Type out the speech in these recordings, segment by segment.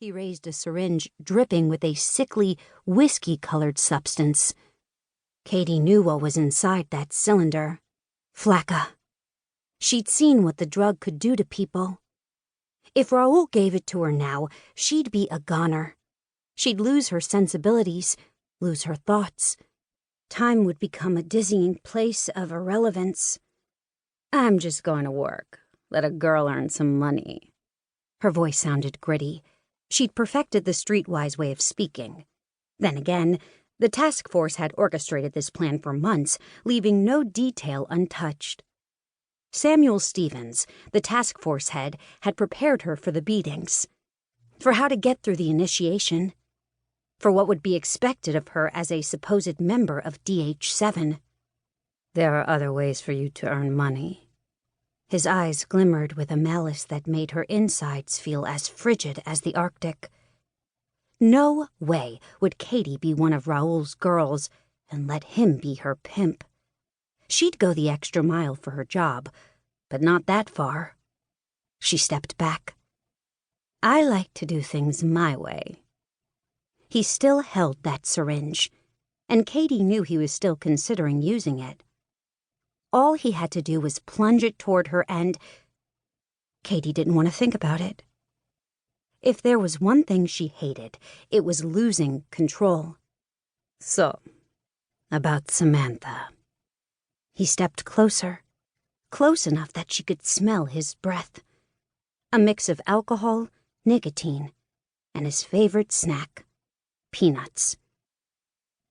He raised a syringe dripping with a sickly, whiskey-colored substance. Cady knew what was inside that cylinder. Flakka. She'd seen what the drug could do to people. If Raoul gave it to her now, she'd be a goner. She'd lose her sensibilities, lose her thoughts. Time would become a dizzying place of irrelevance. "I'm just going to work. Let a girl earn some money." Her voice sounded gritty. She'd perfected the streetwise way of speaking. Then again, the task force had orchestrated this plan for months, leaving no detail untouched. Samuel Stevens, the task force head, had prepared her for the beatings, for how to get through the initiation, for what would be expected of her as a supposed member of DH7. "There are other ways for you to earn money." His eyes glimmered with a malice that made her insides feel as frigid as the Arctic. No way would Cady be one of Raoul's girls and let him be her pimp. She'd go the extra mile for her job, but not that far. She stepped back. "I like to do things my way." He still held that syringe, and Cady knew he was still considering using it. All he had to do was plunge it toward her and... Cady didn't want to think about it. If there was one thing she hated, it was losing control. "So, about Samantha." He stepped closer, close enough that she could smell his breath. A mix of alcohol, nicotine, and his favorite snack, peanuts.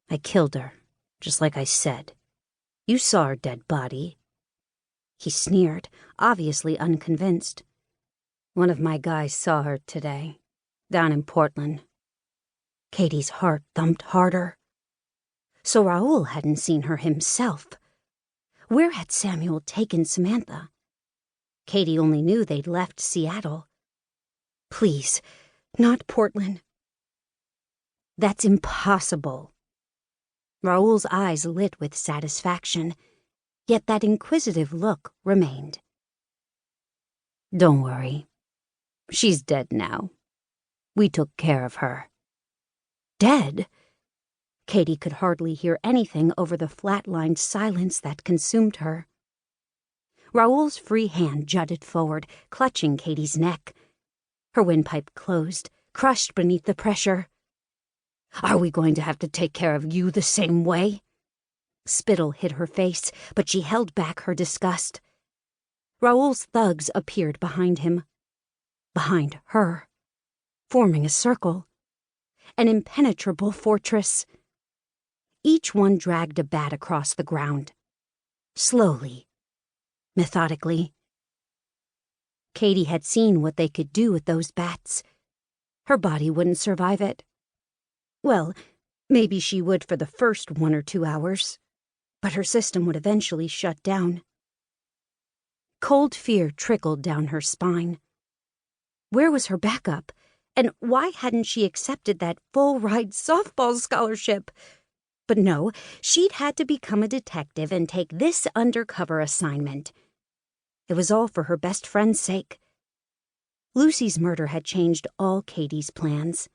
"I killed her, just like I said. You saw her dead body." He sneered, obviously unconvinced. "One of my guys saw her today, down in Portland." Cady's heart thumped harder. So Raoul hadn't seen her himself. Where had Samuel taken Samantha? Cady only knew they'd left Seattle. Please, not Portland. That's impossible. Raoul's eyes lit with satisfaction, yet that inquisitive look remained. "Don't worry. She's dead now. We took care of her." Dead? Cady could hardly hear anything over the flatlined silence that consumed her. Raoul's free hand jutted forward, clutching Cady's neck. Her windpipe closed, crushed beneath the pressure. "Are we going to have to take care of you the same way?" Spittle hit her face, but she held back her disgust. Raoul's thugs appeared behind him. Behind her. Forming a circle. An impenetrable fortress. Each one dragged a bat across the ground. Slowly. Methodically. Cady had seen what they could do with those bats. Her body wouldn't survive it. Well, maybe she would for the first 1 or 2 hours, but her system would eventually shut down. Cold fear trickled down her spine. Where was her backup, and why hadn't she accepted that full-ride softball scholarship? But no, she'd had to become a detective and take this undercover assignment. It was all for her best friend's sake. Lucy's murder had changed all Cady's plans,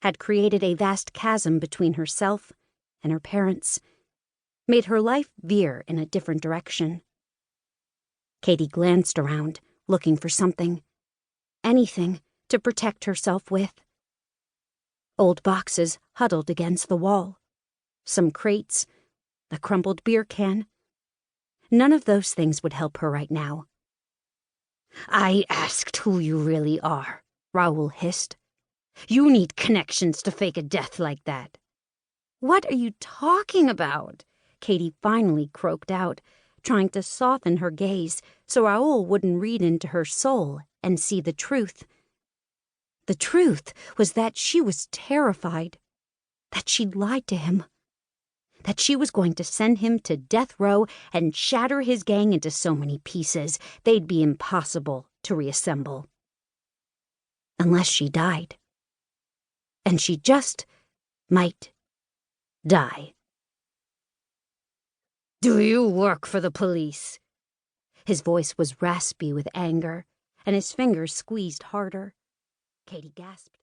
had created a vast chasm between herself and her parents, made her life veer in a different direction. Cady glanced around, looking for something, anything to protect herself with. Old boxes huddled against the wall, some crates, a crumpled beer can. None of those things would help her right now. "I asked who you really are," Raoul hissed. "You need connections to fake a death like that." "What are you talking about?" Cady finally croaked out, trying to soften her gaze so Raoul wouldn't read into her soul and see the truth. The truth was that she was terrified, that she'd lied to him, that she was going to send him to death row and shatter his gang into so many pieces they'd be impossible to reassemble. Unless she died. And she just might die. "Do you work for the police?" His voice was raspy with anger, and his fingers squeezed harder. Cady gasped.